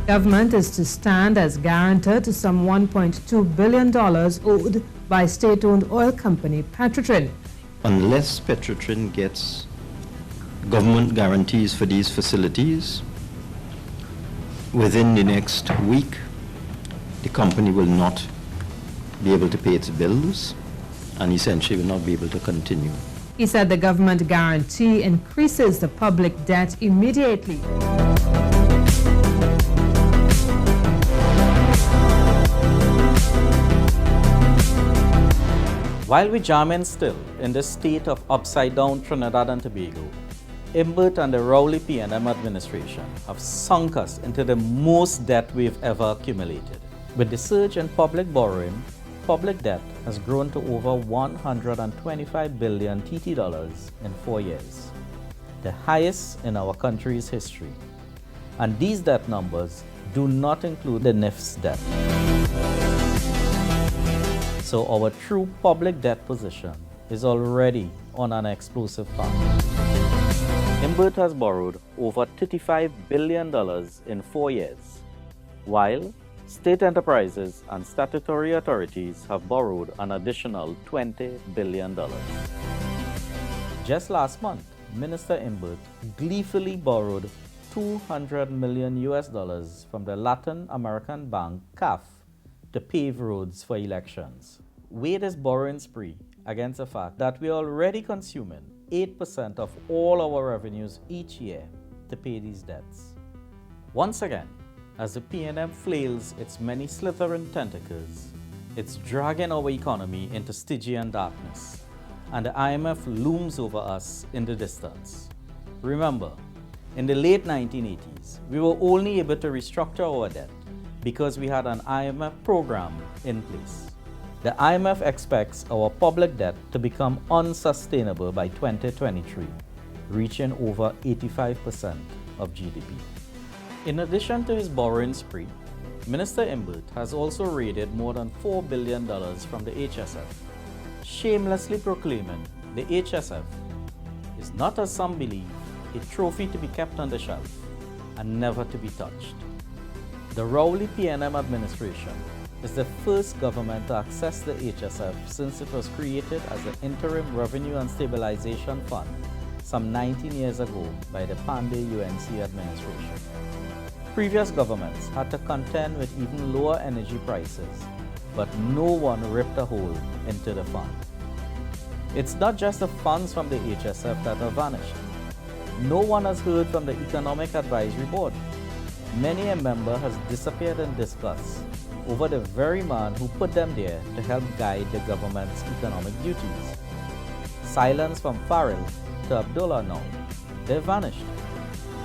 Government is to stand as guarantor to some $1.2 billion owed by state-owned oil company Petrotrin. Unless Petrotrin gets government guarantees for these facilities, within the next week, the company will not be able to pay its bills and essentially will not be able to continue. He said the government guarantee increases the public debt immediately. While we jamming still in the state of upside-down Trinidad and Tobago, Imbert and the Rowley P&M administration have sunk us into the most debt we've ever accumulated. With the surge in public borrowing, public debt has grown to over 125 billion TT dollars in 4 years, the highest in our country's history. And these debt numbers do not include the NIF's debt. So our true public debt position is already on an explosive path. Imbert has borrowed over $35 billion in 4 years, while state enterprises and statutory authorities have borrowed an additional $20 billion. Just last month, Minister Imbert gleefully borrowed $200 million from the Latin American bank CAF to pave roads for elections. Weigh this borrowing spree against the fact that we are already consuming 8% of all our revenues each year to pay these debts. Once again, as the P&M flails its many slithering tentacles, it's dragging our economy into Stygian darkness, and the IMF looms over us in the distance. Remember, in the late 1980s, we were only able to restructure our debt because we had an IMF program in place. The IMF expects our public debt to become unsustainable by 2023, reaching over 85% of GDP. In addition to his borrowing spree, Minister Imbert has also raided more than $4 billion from the HSF, shamelessly proclaiming the HSF is not, as some believe, a trophy to be kept on the shelf and never to be touched. The Rowley P&M administration is the first government to access the HSF since it was created as the Interim Revenue and Stabilization Fund some 19 years ago by the Pandey UNC administration. Previous governments had to contend with even lower energy prices, but no one ripped a hole into the fund. It's not just the funds from the HSF that have vanished. No one has heard from the Economic Advisory Board. Many a member has disappeared in disgust over the very man who put them there to help guide the government's economic duties. Silence from Farrell to Abdullah now. They've vanished.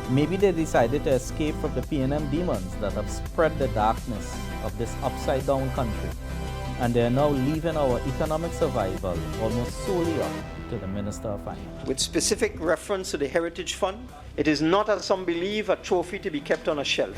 Maybe they decided to escape from the P&M demons that have spread the darkness of this upside-down country, and they are now leaving our economic survival almost solely up to the Minister of Finance. With specific reference to the Heritage Fund, it is not, as some believe, a trophy to be kept on a shelf.